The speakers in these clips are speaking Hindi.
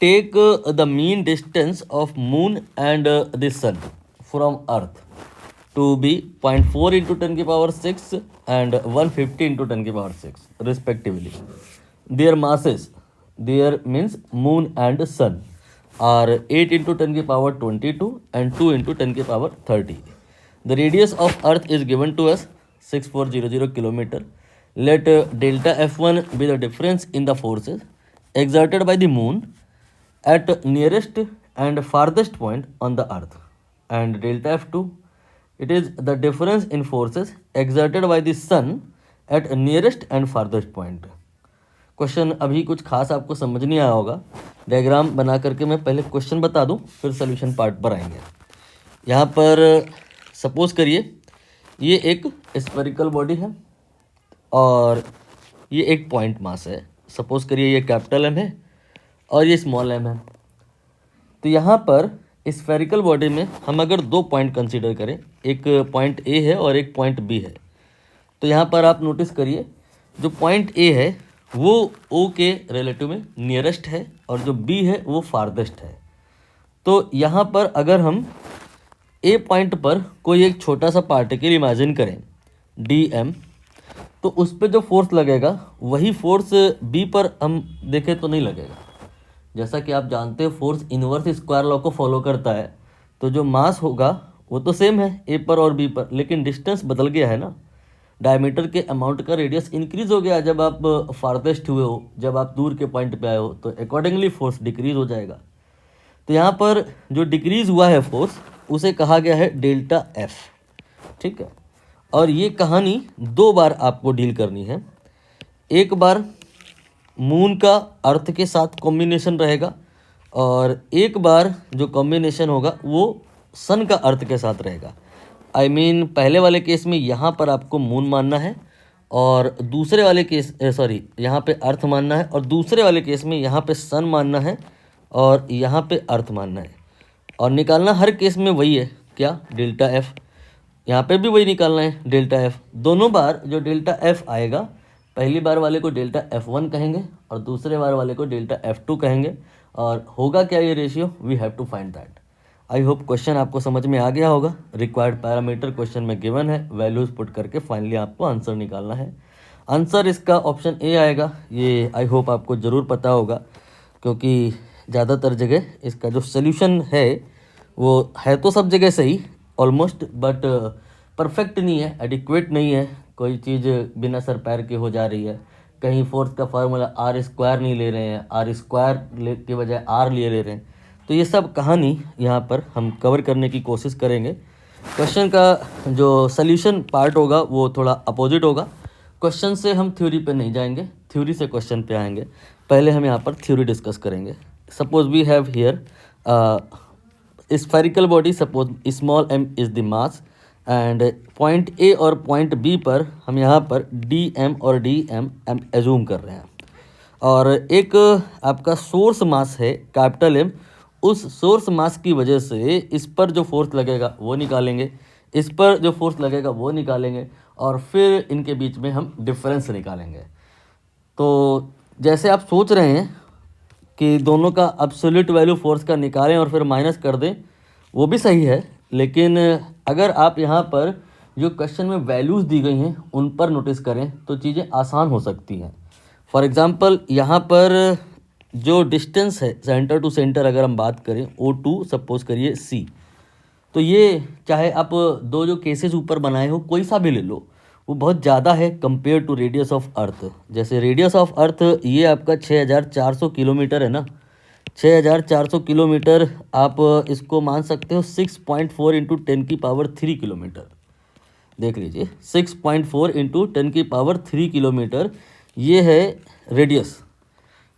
take the mean distance of moon and the sun from earth to be 0.4 into 10 की power 6 and 150 into 10 की power 6 respectively. Their masses, their means moon and sun, are 8 into 10 की power 22 and 2 into 10 की power 30. The radius of earth is given to us 6400 kilometer. Let delta F1 be the difference in the forces exerted by the moon at nearest and farthest point on the earth, and delta F2, it is the difference in forces exerted by the sun at nearest and farthest point. Question अभी कुछ खास आपको समझ नहीं आया होगा, डायग्राम बना करके मैं पहले क्वेश्चन बता दूं फिर सोल्यूशन पार्ट पर आएंगे। यहाँ पर सपोज करिए ये एक स्फेरिकल बॉडी है और ये एक पॉइंट मास है। सपोज करिए ये कैपिटल एम है और ये स्मॉल एम है। तो यहाँ पर स्फेरिकल बॉडी में हम अगर दो पॉइंट कंसीडर करें, एक पॉइंट ए है और एक पॉइंट बी है, तो यहाँ पर आप नोटिस करिए जो पॉइंट ए है वो ओ के रिलेटिव में नियरेस्ट है और जो बी है वो फारदेस्ट है। तो यहाँ पर अगर हम ए पॉइंट पर कोई एक छोटा सा पार्टिकल इमेजिन करें डी एम, तो उस पर जो फोर्स लगेगा वही फोर्स बी पर हम देखें तो नहीं लगेगा। जैसा कि आप जानते हैं फोर्स इनवर्स स्क्वायर लॉ को फॉलो करता है, तो जो मास होगा वो तो सेम है ए पर और बी पर, लेकिन डिस्टेंस बदल गया है ना। डायमीटर के अमाउंट का रेडियस इंक्रीज हो गया जब आप फारदेस्ट हुए हो, जब आप दूर के पॉइंट पे आए हो, तो अकॉर्डिंगली फोर्स डिक्रीज हो जाएगा। तो यहाँ पर जो डिक्रीज हुआ है फोर्स उसे कहा गया है डेल्टा एफ, ठीक है। और ये कहानी दो बार आपको डील करनी है। एक बार मून का अर्थ के साथ कॉम्बिनेशन रहेगा और एक बार जो कॉम्बिनेशन होगा वो सन का अर्थ के साथ रहेगा। आई मीन पहले वाले केस में यहाँ पर आपको मून मानना है और दूसरे वाले केस यहाँ पे अर्थ मानना है, और दूसरे वाले केस में यहाँ पे सन मानना है और यहाँ पे अर्थ मानना है। और निकालना हर केस में वही है, क्या, डेल्टा एफ। यहाँ पे भी वही निकालना है, डेल्टा एफ। दोनों बार जो डेल्टा एफ आएगा, पहली बार वाले को डेल्टा F1 कहेंगे और दूसरे बार वाले को डेल्टा F2 कहेंगे। और होगा क्या ये ratio, we have to find that. I hope question आपको समझ में आ गया होगा। रिक्वायर्ड पैरामीटर क्वेश्चन में गिवन है, वैल्यूज पुट करके फाइनली आपको आंसर निकालना है। आंसर इसका ऑप्शन ए आएगा। ये आई होप आपको ज़रूर पता होगा क्योंकि ज़्यादातर जगह इसका जो सोल्यूशन है वो है तो सब जगह सही ऑलमोस्ट, बट परफेक्ट नहीं है, एडिक्वेट नहीं है। कोई चीज़ बिना सर पैर के हो जा रही है, कहीं फोर्स का फार्मूला आर स्क्वायर नहीं ले रहे हैं, आर स्क्वायर के बजाय आर ले रहे हैं। तो ये सब कहानी यहाँ पर हम कवर करने की कोशिश करेंगे। क्वेश्चन का जो सल्यूशन पार्ट होगा वो थोड़ा अपोजिट होगा। क्वेश्चन से हम थ्योरी पे नहीं जाएंगे, थ्योरी से क्वेश्चन पे आएंगे। पहले हम यहाँ पर थ्योरी डिस्कस करेंगे। Suppose we have here spherical body, suppose small M is the mass and point A और पॉइंट बी पर हम यहाँ पर डी एम और डी एम एज्यूम कर रहे हैं। और एक आपका सोर्स मास है कैपिटल एम, उस सोर्स मास की वजह से इस पर जो फोर्स लगेगा वो निकालेंगे, इस पर जो फोर्स लगेगा वो निकालेंगे, और फिर इनके बीच में हम डिफरेंस निकालेंगे। तो जैसे आप सोच रहे हैं कि दोनों का एब्सोल्यूट वैल्यू फोर्स का निकालें और फिर माइनस कर दें, वो भी सही है, लेकिन अगर आप यहाँ पर जो क्वेश्चन में वैल्यूज़ दी गई हैं उन पर नोटिस करें तो चीज़ें आसान हो सकती हैं। फॉर एग्ज़ाम्पल यहाँ पर जो डिस्टेंस है सेंटर टू सेंटर, अगर हम बात करें O2 सपोज करिए C, तो ये चाहे आप दो जो केसेस ऊपर बनाए हो कोई सा भी ले लो, वो बहुत ज़्यादा है compare to radius of earth. जैसे रेडियस ऑफ अर्थ ये आपका 6400 किलोमीटर है ना, 6400 किलोमीटर आप इसको मान सकते हो 6.4 इंटू 10 की पावर 3 किलोमीटर। देख लीजिए 6.4 इंटू 10 की पावर 3 किलोमीटर ये है रेडियस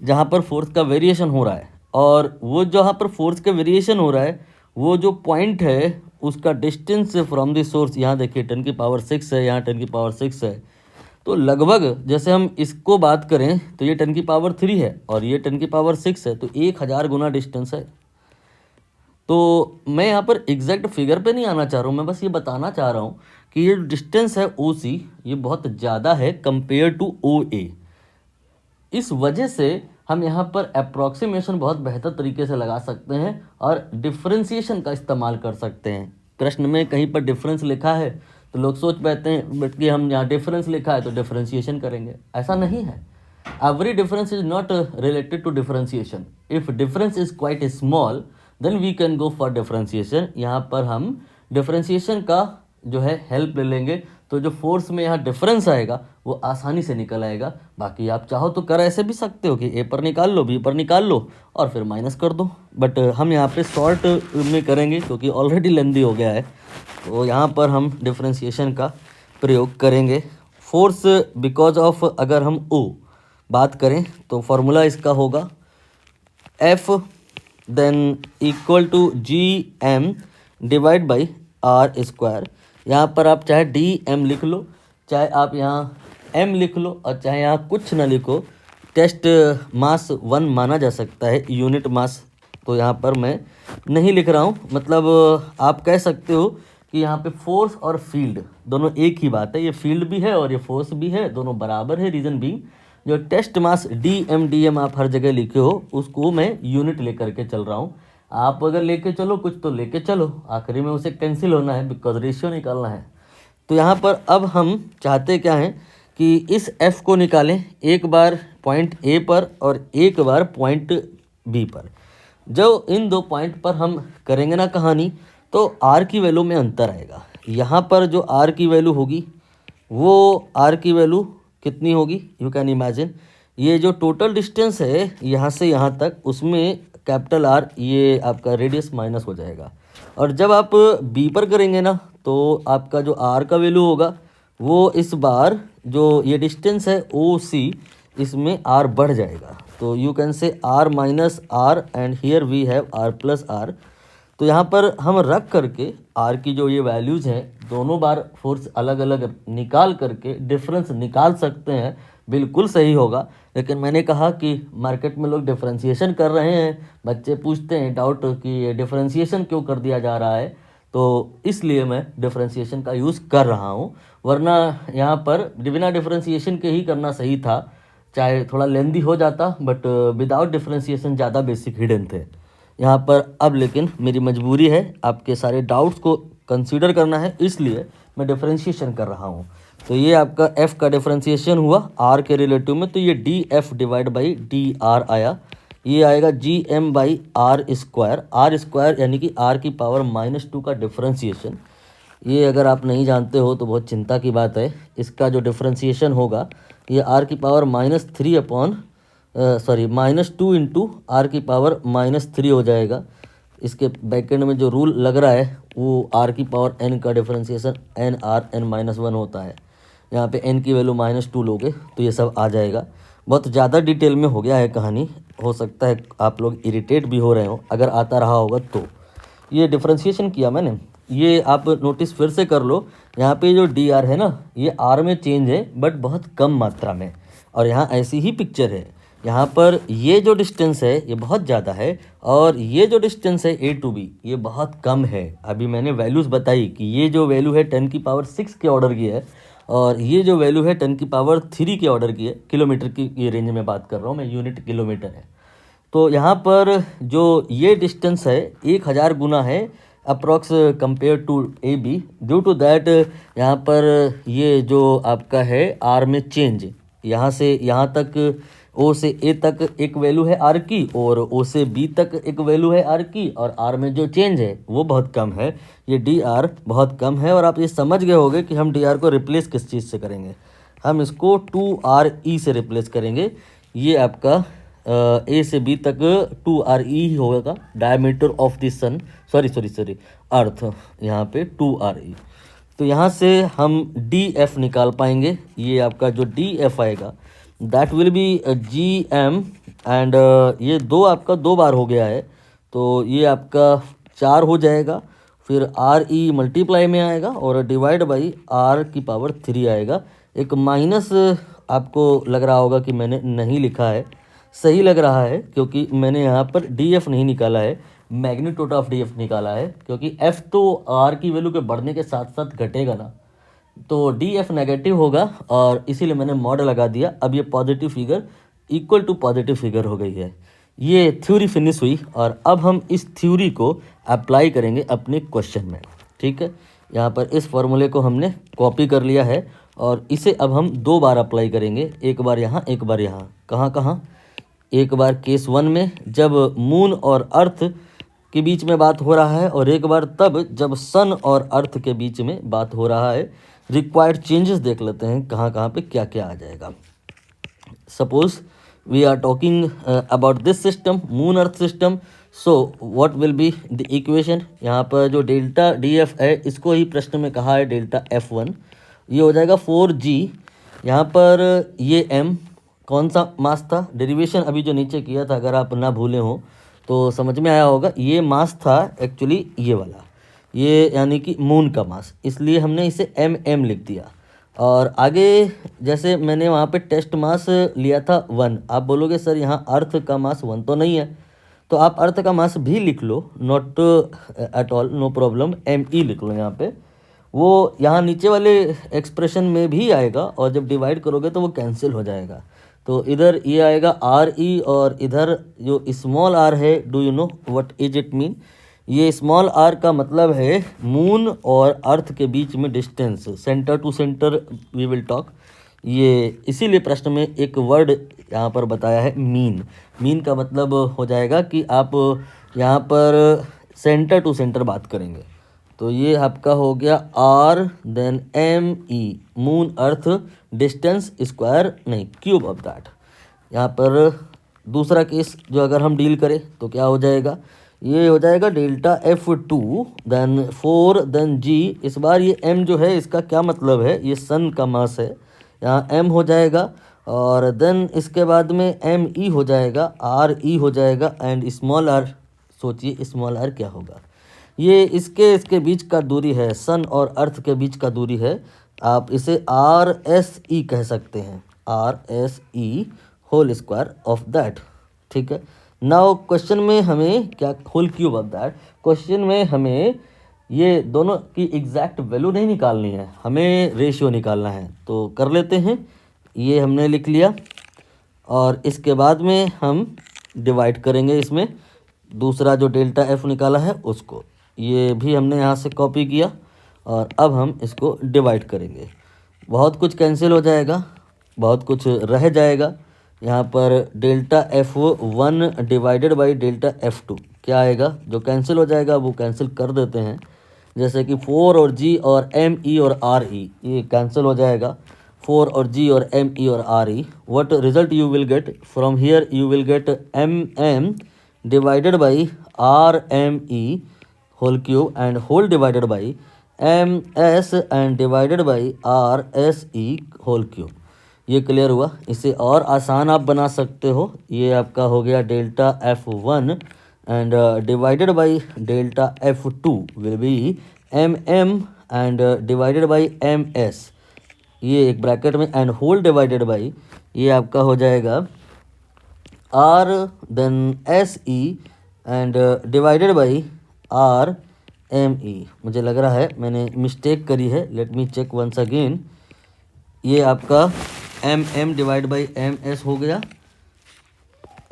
जहाँ पर फोर्स का वेरिएशन हो रहा है। और वो जहाँ पर फोर्स का वेरिएशन हो रहा है वो जो पॉइंट है उसका डिस्टेंस फ्रॉम द सोर्स, यहाँ देखिए 10 की पावर 6 है, यहाँ 10 की पावर 6 है, तो लगभग जैसे हम इसको बात करें तो ये 10 की पावर 3 है और ये 10 की पावर 6 है, तो 1000 गुना डिस्टेंस है। तो मैं यहाँ पर एग्जैक्ट फिगर पे नहीं आना चाह रहा हूँ, मैं बस ये बताना चाह रहा हूँ कि ये डिस्टेंस है OC ये बहुत ज़्यादा है कंपेयर टू OA। इस वजह से हम यहाँ पर अप्रॉक्सीमेशन बहुत बेहतर तरीके से लगा सकते हैं और डिफरेंशिएशन का इस्तेमाल कर सकते हैं। प्रश्न में कहीं पर डिफरेंस लिखा है तो लोग सोच पाते हैं बट कि हम यहाँ डिफरेंस लिखा है तो डिफरेंशिएशन करेंगे, ऐसा नहीं है। Every difference is not related to differentiation. If difference is quite small, then we can go for differentiation. यहाँ पर हम differentiation का जो है हेल्प ले लेंगे तो जो फोर्स में यहाँ डिफरेंस आएगा वो आसानी से निकल आएगा। बाकी आप चाहो तो कर ऐसे भी सकते हो कि ए पर निकाल लो, बी पर निकाल लो और फिर माइनस कर दो, बट हम यहाँ पे शॉर्ट में करेंगे क्योंकि ऑलरेडी लेंदी हो गया है। तो यहाँ पर हम डिफरेंशिएशन का प्रयोग करेंगे। फोर्स बिकॉज ऑफ, अगर हम ओ बात करें तो फॉर्मूला इसका होगा F then equal to G M divide by R square. यहाँ पर आप चाहे डी एम लिख लो, चाहे आप यहाँ एम लिख लो और चाहे यहाँ कुछ ना लिखो, टेस्ट मास 1 माना जा सकता है, यूनिट मास। तो यहाँ पर मैं नहीं लिख रहा हूँ, मतलब आप कह सकते हो कि यहाँ पे फोर्स और फील्ड दोनों एक ही बात है। ये फील्ड भी है और ये फोर्स भी है, दोनों बराबर है। रीज़न बीइंग जो टेस्ट मास डी एम आप हर जगह लिखे हो उसको मैं यूनिट लेकर के चल रहा हूँ। आप अगर लेके चलो कुछ तो लेके चलो, आखिरी में उसे कैंसिल होना है बिकॉज रेशियो निकालना है। तो यहाँ पर अब हम चाहते क्या हैं कि इस एफ को निकालें, एक बार पॉइंट ए पर और एक बार पॉइंट बी पर। जब इन दो पॉइंट पर हम करेंगे ना कहानी तो आर की वैल्यू में अंतर आएगा। यहाँ पर जो आर की वैल्यू होगी वो आर की वैल्यू कितनी होगी, यू कैन इमेजिन। ये जो टोटल डिस्टेंस है यहाँ से यहाँ तक, उसमें कैपिटल आर ये आपका रेडियस माइनस हो जाएगा। और जब आप बी पर करेंगे ना तो आपका जो आर का वैल्यू होगा वो इस बार जो ये डिस्टेंस है ओ सी, इसमें आर बढ़ जाएगा। तो you can say R minus R and here we have R plus R. तो यहाँ पर हम रख करके आर की जो ये वैल्यूज़ हैं दोनों बार फोर्स अलग अलग निकाल करके डिफरेंस निकाल सकते हैं, बिल्कुल सही होगा। लेकिन मैंने कहा कि मार्केट में लोग डिफरेंशिएशन कर रहे हैं, बच्चे पूछते हैं डाउट कि ये डिफरेंशिएशन क्यों कर दिया जा रहा है, तो इसलिए मैं डिफरेंशिएशन का यूज़ कर रहा हूँ। वरना यहाँ पर बिना डिफरेंशिएशन के ही करना सही था, चाहे थोड़ा लेंदी हो जाता, बट विदाउट डिफरेंशिएशन ज़्यादा बेसिक हिडन थे यहाँ पर। अब लेकिन मेरी मजबूरी है आपके सारे डाउट्स को कंसीडर करना है, इसलिए मैं डिफरेंशिएशन कर रहा हूँ। तो ये आपका f का डिफरेंशिएशन हुआ r के रिलेटिव में, तो ये D F divide by D R आया। ये आएगा G M by R square यानी कि r की पावर -2 का डिफरेंशिएशन। ये अगर आप नहीं जानते हो तो बहुत चिंता की बात है। इसका जो डिफरेंशिएशन होगा ये r की पावर -3 अपॉन -2 इंटू आर की पावर -3 हो जाएगा। इसके बैकेंड में जो रूल लग रहा है वो r की पावर n का डिफरेंशिएशन n(r(n-1) होता है। यहाँ पे n की वैल्यू -2 लोगे तो ये सब आ जाएगा। बहुत ज़्यादा डिटेल में हो गया है कहानी, हो सकता है आप लोग इरिटेट भी हो रहे हो अगर आता रहा होगा तो। ये डिफरेंशिएशन किया मैंने, ये आप नोटिस फिर से कर लो। यहाँ पे जो डी आर है ना ये आर में चेंज है बट बहुत कम मात्रा में, और यहाँ ऐसी ही पिक्चर है। यहाँ पर ये जो डिस्टेंस है ये बहुत ज़्यादा है और ये जो डिस्टेंस है ए टू बी ये बहुत कम है। अभी मैंने वैल्यूज़ बताई कि ये जो वैल्यू है 10⁻6 के ऑर्डर की है और ये जो वैल्यू है 10⁻3 के ऑर्डर की है। किलोमीटर की ये रेंज में बात कर रहा हूँ मैं, यूनिट किलोमीटर है। तो यहाँ पर जो ये डिस्टेंस है 1000 गुना है approx compare to A B. Due to that यहाँ पर ये जो आपका है आर में चेंज, यहाँ से यहाँ तक ओ से ए तक एक वैल्यू है आर की और ओ से बी तक एक वैल्यू है आर की, और आर में जो चेंज है वो बहुत कम है। ये डी आर बहुत कम है और आप ये समझ गए होंगे कि हम डी आर को रिप्लेस किस चीज़ से करेंगे। हम इसको 2RE से रिप्लेस करेंगे। ये आपका ए से बी तक 2RE ही होगा, diameter of the sun, sorry earth, यहाँ पे 2RE। तो यहाँ से हम DF निकाल पाएंगे। ये आपका जो DF आएगा that will be GM and ये दो आपका 2 बार हो गया है तो ये आपका 4 हो जाएगा। फिर RE मल्टीप्लाई में आएगा और डिवाइड बाई R की पावर 3 आएगा। एक माइनस आपको लग रहा होगा कि मैंने नहीं लिखा है, सही लग रहा है क्योंकि मैंने यहाँ पर DF नहीं निकाला है, मैग्नीट्यूड ऑफ DF निकाला है, क्योंकि F तो R की वैल्यू के बढ़ने के साथ साथ घटेगा ना, तो DF नेगेटिव होगा और इसीलिए मैंने मॉड लगा दिया। अब ये positive figure equal to positive figure हो गई है। ये थ्योरी फिनिश हुई और अब हम इस थ्योरी को अप्लाई करेंगे अपने क्वेश्चन में। ठीक है, यहाँ पर इस फॉर्मूले को हमने कॉपी कर लिया है और इसे अब हम 2 बार अप्लाई करेंगे, एक बार यहाँ एक बार यहाँ। कहाँ कहाँ? एक बार केस 1 में जब मून और अर्थ के बीच में बात हो रहा है और एक बार तब जब सन और अर्थ के बीच में बात हो रहा है। रिक्वायर्ड चेंजेस देख लेते हैं कहाँ कहाँ पे क्या क्या आ जाएगा। Suppose we are talking about this system, moon earth system. So what will be the equation? यहाँ पर जो डेल्टा डी एफ है इसको ही प्रश्न में कहा है डेल्टा F1। ये हो जाएगा 4G। यहाँ पर ये M कौन सा मास था? डेरिवेशन अभी जो नीचे किया था, अगर आप ना भूले हो तो समझ में आया होगा। ये मास था एक्चुअली ये वाला, ये यानी कि मून का मास, इसलिए हमने इसे MM लिख दिया। और आगे जैसे मैंने वहाँ पे टेस्ट मास लिया था 1। आप बोलोगे सर यहाँ अर्थ का मास 1 तो नहीं है, तो आप अर्थ का मास भी लिख लो, not at all, no problem. ME लिख लो यहाँ पे, वो यहाँ नीचे वाले एक्सप्रेशन में भी आएगा और जब डिवाइड करोगे तो वो कैंसिल हो जाएगा। तो इधर ये आएगा RE और इधर जो स्मॉल r है, do you know what is it mean? ये स्मॉल r का मतलब है मून और अर्थ के बीच में distance, centre to centre we will talk. ये इसीलिए प्रश्न में एक वर्ड यहाँ पर बताया है मीन। मीन का मतलब हो जाएगा कि आप यहाँ पर सेंटर टू सेंटर बात करेंगे। तो ये आपका हो गया R then ME, moon earth distance square नहीं क्यूब ऑफ दैट। यहाँ पर दूसरा केस जो अगर हम डील करें तो क्या हो जाएगा? ये हो जाएगा delta F2 then 4 then G। इस बार ये M जो है इसका क्या मतलब है? ये सन का मास है, यहाँ M हो जाएगा और देन इसके बाद में ME हो जाएगा, RE हो जाएगा एंड स्मॉल r। सोचिए स्मॉल r क्या होगा? ये इसके बीच का दूरी है, सन और अर्थ के बीच का दूरी है। आप इसे RSE कह सकते हैं, RSE whole square of that. ठीक है, नाउ क्वेश्चन में हमें क्या, whole cube of that. Question में हमें ये दोनों की एग्जैक्ट वैल्यू नहीं निकालनी है, हमें रेशियो निकालना है। तो कर लेते हैं, ये हमने लिख लिया और इसके बाद में हम डिवाइड करेंगे इसमें दूसरा जो डेल्टा F निकाला है उसको। ये भी हमने यहाँ से कॉपी किया और अब हम इसको डिवाइड करेंगे। बहुत कुछ कैंसिल हो जाएगा, बहुत कुछ रह जाएगा। यहाँ पर delta F1 divided by delta F2 क्या आएगा? जो कैंसिल हो जाएगा वो कैंसिल कर देते हैं, जैसे कि 4 और G और ME और RE ये कैंसिल हो जाएगा। 4 और G और ME और RE, what result you will get from here? You will get MM divided by RME whole cube and whole divided by MS and divided by RSE whole cube. ये क्लियर हुआ? इसे और आसान आप बना सकते हो। ये आपका हो गया delta F1 and divided by delta F2 will be MM and divided by MS, ये एक ब्रैकेट में एंड होल डिवाइडेड बाई, ये आपका हो जाएगा R then SE and divided by RME। मुझे लग रहा है मैंने मिस्टेक करी है, let me check once again. ये आपका MM डिवाइड बाई MS हो गया,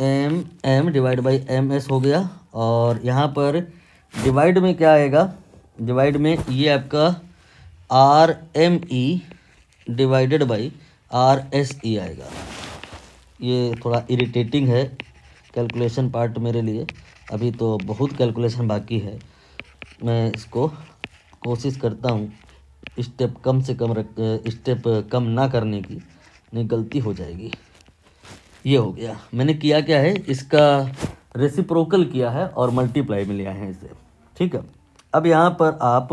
MM डिवाइड बाई MS हो गया और यहाँ पर डिवाइड में क्या आएगा? डिवाइड में ये आपका RME डिवाइडेड बाई RSE आएगा। ये थोड़ा इरिटेटिंग है कैलकुलेशन पार्ट मेरे लिए, अभी तो बहुत कैलकुलेशन बाकी है। मैं इसको कोशिश करता हूँ स्टेप कम से कम स्टेप कम ना करने की, नहीं गलती हो जाएगी। ये हो गया, मैंने किया क्या है, इसका रेसिप्रोकल किया है और मल्टीप्लाई में लिया है इसे। ठीक है, अब यहाँ पर आप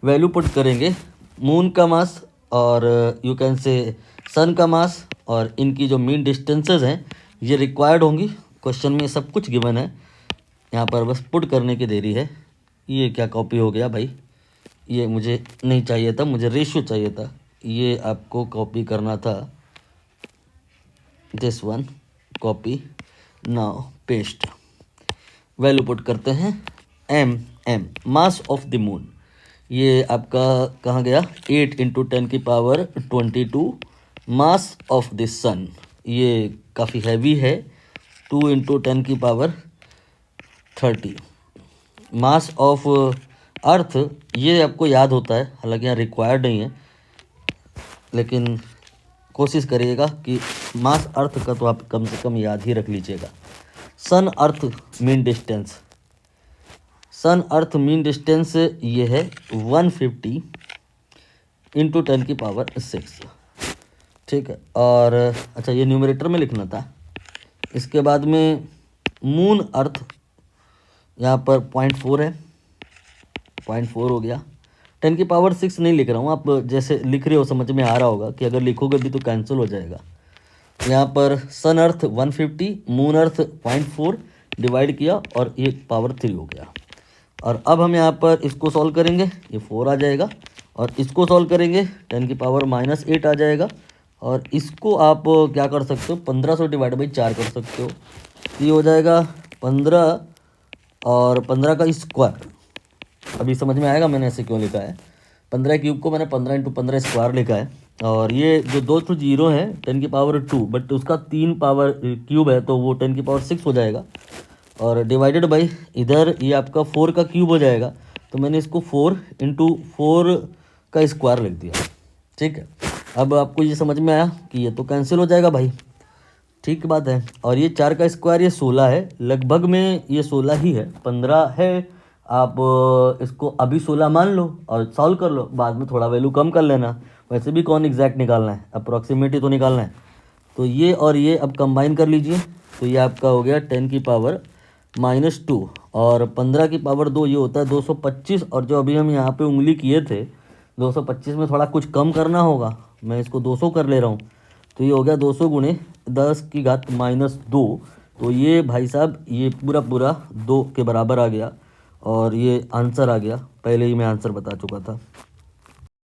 वैल्यू पुट करेंगे मून का मास और यू कैन से सन का मास, और इनकी जो मीन डिस्टेंसेस हैं ये रिक्वायर्ड होंगी। क्वेश्चन में सब कुछ गिवन है, यहाँ पर बस पुट करने की देरी है। ये क्या कॉपी हो गया भाई? ये मुझे नहीं चाहिए था, मुझे रेशियो चाहिए था। ये आपको कॉपी करना था, this one copy, now paste. Value put करते हैं MM mass of the moon. ये आपका कहाँ गया? 8 × 10⁻²2 मास ऑफ द सन। ये काफ़ी हैवी है, 2 इंटू 10⁻30। मास ऑफ अर्थ ये आपको याद होता है, हालांकि यहाँ रिक्वायर्ड नहीं है, लेकिन कोशिश करिएगा कि मास अर्थ का तो आप कम से कम याद ही रख लीजिएगा। सन अर्थ मीन डिस्टेंस, सन अर्थ मीन डिस्टेंस ये है 150 इंटू 10⁻6। ठीक है, और अच्छा ये न्यूमरेटर में लिखना था। इसके बाद में मून अर्थ यहाँ पर 0.4 है, 0.4 हो गया। 10⁻6 नहीं लिख रहा हूँ, आप जैसे लिख रहे हो समझ में आ रहा होगा कि अगर लिखोगे भी तो कैंसिल हो जाएगा। यहाँ पर सन अर्थ 150, मून अर्थ 0.4 डिवाइड किया और ये पावर 3 हो गया। और अब हम यहाँ पर इसको सॉल्व करेंगे, ये 4 आ जाएगा, और इसको सॉल्व करेंगे 10⁻−8 आ जाएगा। और इसको आप क्या कर सकते हो, 1500 डिवाइड बाई 4 कर सकते हो, ये हो जाएगा 15 और 15 का स्क्वायर। अभी समझ में आएगा मैंने ऐसे क्यों लिखा है। 15 क्यूब को मैंने 15 इंटू 15 स्क्वायर लिखा है। और ये जो 2 तो जीरो है 10⁻2, बट उसका 3 पावर क्यूब है तो वो 10⁻6 हो जाएगा। और डिवाइडेड बाई इधर ये आपका 4 का क्यूब हो जाएगा, तो मैंने इसको 4 इंटू 4 का स्क्वायर लिख दिया। ठीक है, अब आपको ये समझ में आया कि ये तो कैंसिल हो जाएगा भाई, ठीक बात है। और ये 4 का स्क्वायर ये 16 है, लगभग में ये 16 ही है, 15 है। आप इसको अभी 16 मान लो और सॉल्व कर लो, बाद में थोड़ा वैल्यू कम कर लेना। वैसे भी कौन एग्जैक्ट निकालना है, अप्रॉक्सीमेट ही तो निकालना है। तो ये और ये अब कंबाइन कर लीजिए, तो ये आपका हो गया 10⁻2 और 15⁻2 ये होता है 225। और जो अभी हम यहाँ पे उंगली किए थे 225 में थोड़ा कुछ कम करना होगा, मैं इसको 200 कर ले रहा हूँ, तो ये हो गया 200 गुणे 10⁻−2। तो ये भाई साहब ये पूरा पूरा 2 के बराबर आ गया, और ये आंसर आ गया। पहले ही मैं आंसर बता चुका था।